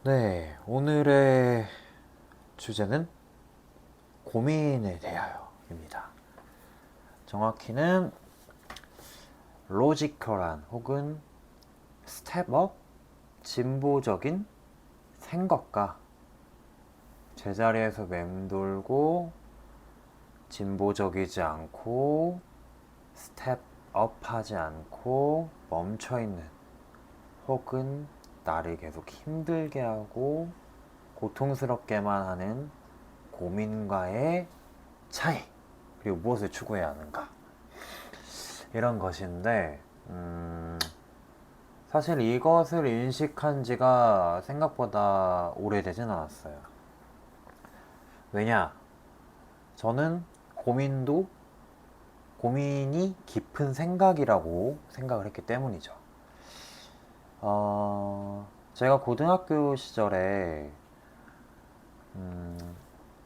네, 오늘의 주제는 고민에 대하여입니다. 정확히는 로지컬한 혹은 스텝업, 진보적인 생각과 제자리에서 맴돌고 진보적이지 않고 스텝업하지 않고 멈춰있는 혹은 나를 계속 힘들게 하고 고통스럽게만 하는 고민과의 차이, 그리고 무엇을 추구해야 하는가, 이런 것인데, 사실 이것을 인식한 지가 생각보다 오래되진 않았어요. 왜냐? 저는 고민이 깊은 생각이라고 생각을 했기 때문이죠. 제가 고등학교 시절에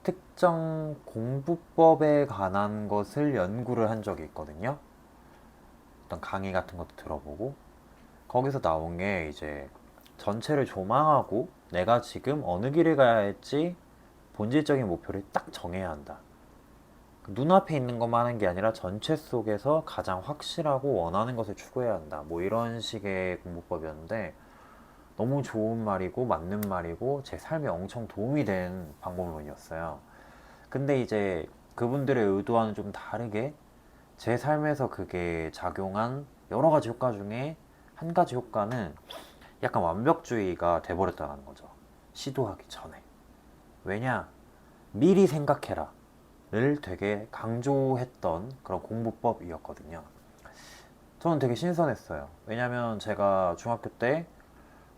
특정 공부법에 관한 것을 연구를 한 적이 있거든요. 어떤 강의 같은 것도 들어보고, 거기서 나온 게 이제 전체를 조망하고 내가 지금 어느 길을 가야 할지 본질적인 목표를 딱 정해야 한다. 눈앞에 있는 것만 하는 게 아니라 전체 속에서 가장 확실하고 원하는 것을 추구해야 한다. 뭐 이런 식의 공부법이었는데, 너무 좋은 말이고 맞는 말이고 제 삶에 엄청 도움이 된 방법론이었어요. 근데 이제 그분들의 의도와는 좀 다르게 제 삶에서 그게 작용한 여러 가지 효과 중에 한 가지 효과는 약간 완벽주의가 돼버렸다는 거죠. 시도하기 전에. 왜냐? 미리 생각해라 를 되게 강조했던 그런 공부법이었거든요. 저는 되게 신선했어요. 왜냐면 제가 중학교 때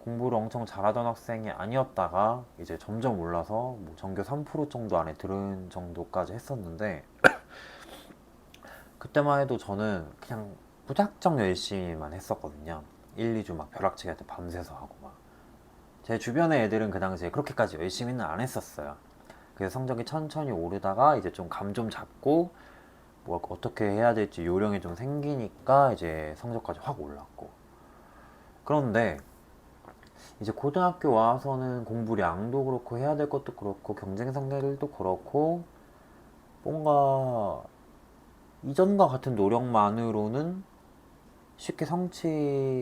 공부를 엄청 잘하던 학생이 아니었다가 이제 점점 올라서 뭐 전교 3% 정도 안에 들은 정도까지 했었는데, 그때만 해도 저는 그냥 무작정 열심히만 했었거든요. 1, 2주 막 벼락치기 할 때 밤새서 하고 막. 제 주변의 애들은 그 당시에 그렇게까지 열심히는 안 했었어요. 그래서 성적이 천천히 오르다가 이제 좀 감 좀 잡고 뭐 어떻게 해야 될지 요령이 좀 생기니까 이제 성적까지 확 올랐고. 그런데 이제 고등학교 와서는 공부량도 그렇고 해야 될 것도 그렇고 경쟁 상대들도 그렇고 뭔가 이전과 같은 노력만으로는 쉽게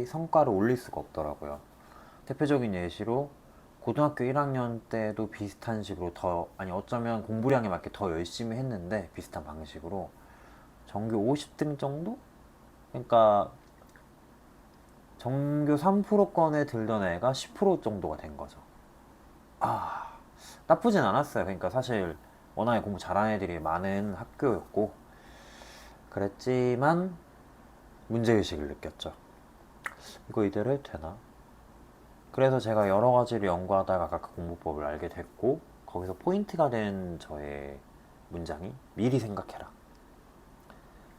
성과를 올릴 수가 없더라고요. 대표적인 예시로 고등학교 1학년 때도 비슷한 식으로 아니 어쩌면 공부량에 맞게 더 열심히 했는데 비슷한 방식으로 전교 50등 정도? 그러니까 전교 3%권에 들던 애가 10% 정도가 된 거죠. 나쁘진 않았어요. 그러니까 사실 워낙에 공부 잘하는 애들이 많은 학교였고 그랬지만 문제의식을 느꼈죠. 이거 이대로 해도 되나? 그래서 제가 여러 가지를 연구하다가 각 공부법을 알게 됐고, 거기서 포인트가 된 저의 문장이 미리 생각해라.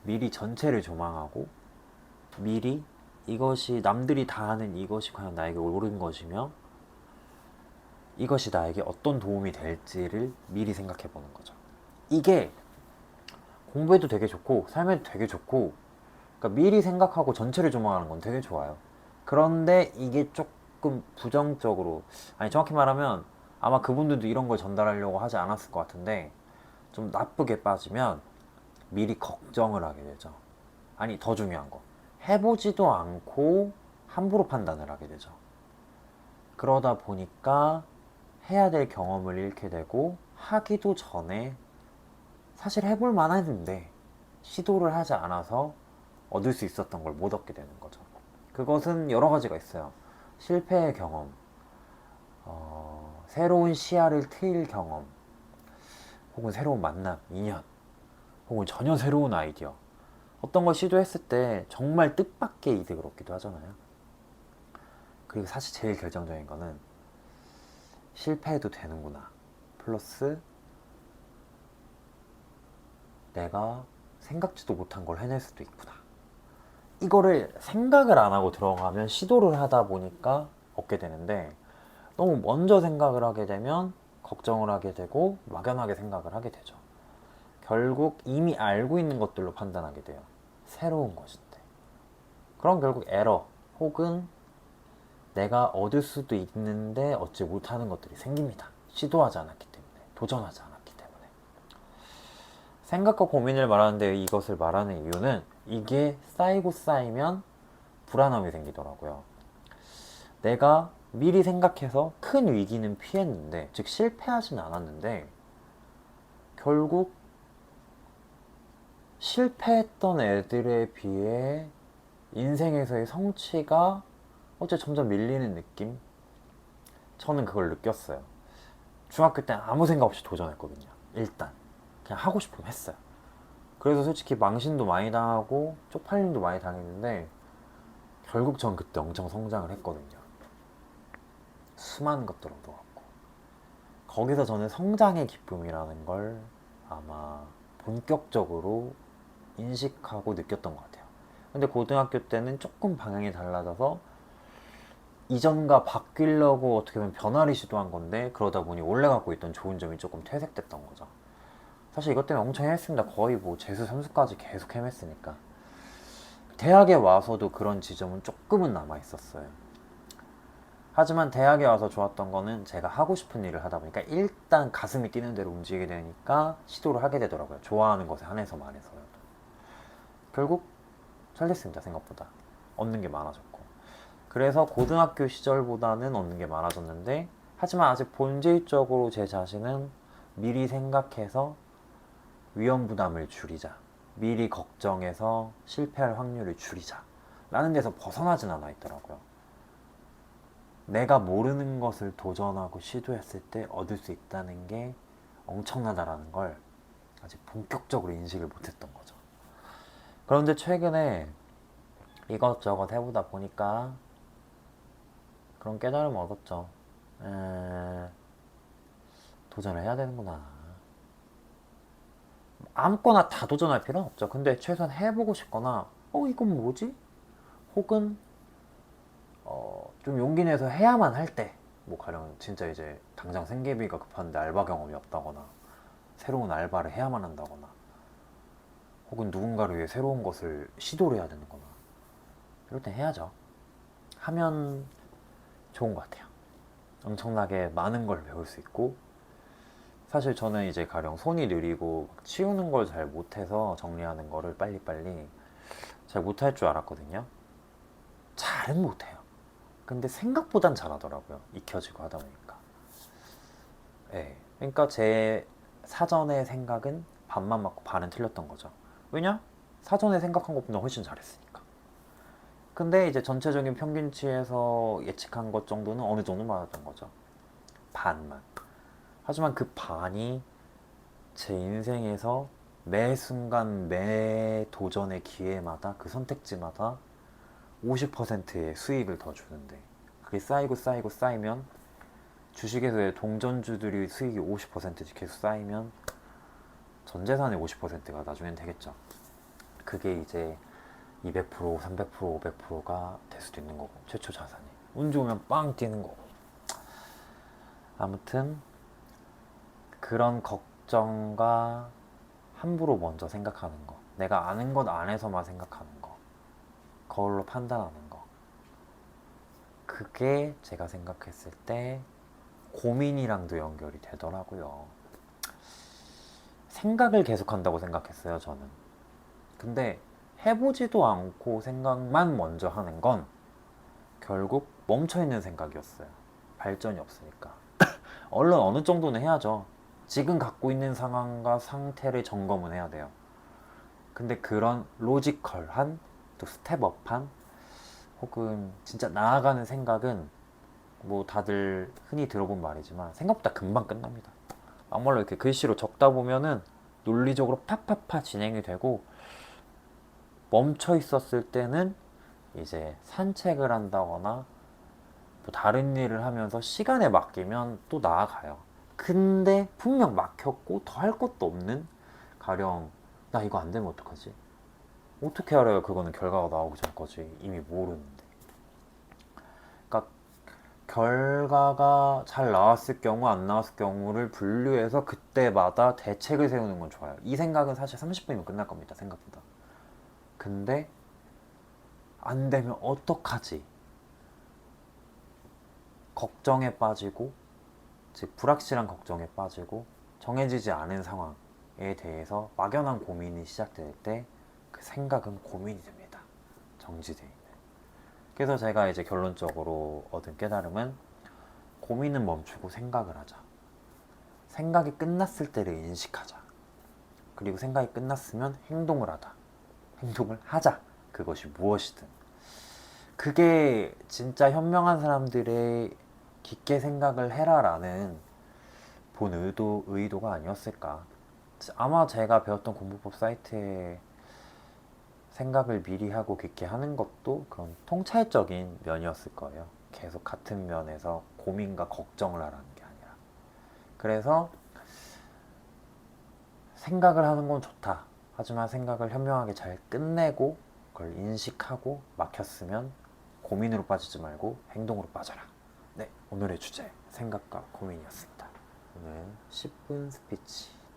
미리 전체를 조망하고 미리 이것이 남들이 다 하는 이것이 과연 나에게 옳은 것이며 이것이 나에게 어떤 도움이 될지를 미리 생각해 보는 거죠. 이게 공부에도 되게 좋고 삶에도 되게 좋고, 그러니까 미리 생각하고 전체를 조망하는 건 되게 좋아요. 그런데 이게 조금 부정적으로, 아니 정확히 말하면 아마 그분들도 이런 걸 전달하려고 하지 않았을 것 같은데, 좀 나쁘게 빠지면 미리 걱정을 하게 되죠. 아니 더 중요한 거, 해보지도 않고 함부로 판단을 하게 되죠. 그러다 보니까 해야 될 경험을 잃게 되고, 하기도 전에 사실 해볼 만했는데 시도를 하지 않아서 얻을 수 있었던 걸 못 얻게 되는 거죠. 그것은 여러 가지가 있어요. 실패의 경험, 새로운 시야를 트일 경험, 혹은 새로운 만남, 인연, 혹은 전혀 새로운 아이디어. 어떤 걸 시도했을 때 정말 뜻밖의 이득을 얻기도 하잖아요. 그리고 사실 제일 결정적인 거는 실패해도 되는구나. 플러스 내가 생각지도 못한 걸 해낼 수도 있구나. 이거를 생각을 안 하고 들어가면 시도를 하다 보니까 얻게 되는데, 너무 먼저 생각을 하게 되면 걱정을 하게 되고 막연하게 생각을 하게 되죠. 결국 이미 알고 있는 것들로 판단하게 돼요. 새로운 것인데. 그럼 결국 에러 혹은 내가 얻을 수도 있는데 얻지 못하는 것들이 생깁니다. 시도하지 않았기 때문에, 도전하지 않았기 때문에. 생각과 고민을 말하는데 이것을 말하는 이유는 이게 쌓이고 쌓이면 불안함이 생기더라고요. 내가 미리 생각해서 큰 위기는 피했는데, 즉 실패하진 않았는데 결국 실패했던 애들에 비해 인생에서의 성취가 어째 점점 밀리는 느낌? 저는 그걸 느꼈어요. 중학교 때 아무 생각 없이 도전했거든요. 일단 그냥 하고 싶으면 했어요. 그래서 솔직히 망신도 많이 당하고 쪽팔림도 많이 당했는데 결국 전 그때 엄청 성장을 했거든요. 수많은 것들을 얻어갖고 거기서 저는 성장의 기쁨이라는 걸 아마 본격적으로 인식하고 느꼈던 것 같아요. 근데 고등학교 때는 조금 방향이 달라져서 이전과 바뀌려고 어떻게 보면 변화를 시도한 건데 그러다 보니 원래 갖고 있던 좋은 점이 조금 퇴색됐던 거죠. 사실 이것 때문에 엄청 헤맸습니다. 거의 뭐 재수 3수까지 계속 헤맸으니까. 대학에 와서도 그런 지점은 조금은 남아 있었어요. 하지만 대학에 와서 좋았던 거는 제가 하고 싶은 일을 하다 보니까 일단 가슴이 뛰는 대로 움직이게 되니까 시도를 하게 되더라고요. 좋아하는 것에 한해서 말해서요. 결국 잘 됐습니다. 생각보다 얻는 게 많아졌고. 그래서 고등학교 시절보다는 얻는 게 많아졌는데, 하지만 아직 본질적으로 제 자신은 미리 생각해서 위험 부담을 줄이자, 미리 걱정해서 실패할 확률을 줄이자 라는 데서 벗어나진 않아 있더라고요. 내가 모르는 것을 도전하고 시도했을 때 얻을 수 있다는 게 엄청나다라는 걸 아직 본격적으로 인식을 못했던 거죠. 그런데 최근에 이것저것 해보다 보니까 그런 깨달음을 얻었죠. 도전을 해야 되는구나. 아무거나 다 도전할 필요는 없죠. 근데 최소한 해보고 싶거나 이건 뭐지? 혹은 좀 용기 내서 해야만 할 때, 뭐 가령 진짜 이제 당장 생계비가 급한데 알바 경험이 없다거나 새로운 알바를 해야만 한다거나 혹은 누군가를 위해 새로운 것을 시도를 해야 되는 거나 이럴 땐 해야죠. 하면 좋은 것 같아요. 엄청나게 많은 걸 배울 수 있고, 사실 저는 이제 가령 손이 느리고 치우는 걸 잘 못해서 정리하는 거를 빨리빨리 잘 못할 줄 알았거든요. 잘은 못해요. 근데 생각보단 잘하더라고요. 익혀지고 하다 보니까. 네. 그러니까 제 사전의 생각은 반만 맞고 반은 틀렸던 거죠. 왜냐? 사전에 생각한 것보다 훨씬 잘했으니까. 근데 이제 전체적인 평균치에서 예측한 것 정도는 어느 정도 맞았던 거죠. 반만. 하지만 그 반이 제 인생에서 매 순간 매 도전의 기회마다 그 선택지마다 50%의 수익을 더 주는데, 그게 쌓이고 쌓이고 쌓이면 주식에서의 동전주들이 수익이 50%씩 계속 쌓이면 전 재산의 50%가 나중엔 되겠죠. 그게 이제 200%, 300%, 500%가 될 수도 있는 거고, 최초 자산이 운 좋으면 빵 뛰는 거고. 아무튼 그런 걱정과 함부로 먼저 생각하는 거, 내가 아는 것 안에서만 생각하는 거, 거울로 판단하는 거, 그게 제가 생각했을 때 고민이랑도 연결이 되더라고요. 생각을 계속한다고 생각했어요, 저는. 근데 해보지도 않고 생각만 먼저 하는 건 결국 멈춰있는 생각이었어요. 발전이 없으니까. 얼른 어느 정도는 해야죠. 지금 갖고 있는 상황과 상태를 점검은 해야 돼요. 근데 그런 로지컬한, 또 스텝업한, 혹은 진짜 나아가는 생각은 뭐 다들 흔히 들어본 말이지만 생각보다 금방 끝납니다. 막말로 이렇게 글씨로 적다 보면은 논리적으로 팍팍팍 진행이 되고, 멈춰 있었을 때는 이제 산책을 한다거나 뭐 다른 일을 하면서 시간에 맡기면 또 나아가요. 근데 분명 막혔고 더 할 것도 없는, 가령 나 이거 안 되면 어떡하지? 어떻게 알아요? 그거는 결과가 나오기 전까지 이미 모르는데. 그러니까 결과가 잘 나왔을 경우 안 나왔을 경우를 분류해서 그때마다 대책을 세우는 건 좋아요. 이 생각은 사실 30분이면 끝날 겁니다. 생각보다. 근데 안 되면 어떡하지? 걱정에 빠지고, 즉 불확실한 걱정에 빠지고 정해지지 않은 상황에 대해서 막연한 고민이 시작될 때 그 생각은 고민이 됩니다. 정지되어 있는. 그래서 제가 이제 결론적으로 얻은 깨달음은 고민은 멈추고 생각을 하자. 생각이 끝났을 때를 인식하자. 그리고 생각이 끝났으면 행동을 하자. 행동을 하자. 그것이 무엇이든. 그게 진짜 현명한 사람들의 깊게 생각을 해라라는 본 의도가 아니었을까. 아마 제가 배웠던 공부법 사이트에 생각을 미리 하고 깊게 하는 것도 그런 통찰적인 면이었을 거예요. 계속 같은 면에서 고민과 걱정을 하라는 게 아니라. 그래서 생각을 하는 건 좋다. 하지만 생각을 현명하게 잘 끝내고 그걸 인식하고 막혔으면 고민으로 빠지지 말고 행동으로 빠져라. 네, 오늘의 주제 생각과 고민이었습니다. 오늘 10분 스피치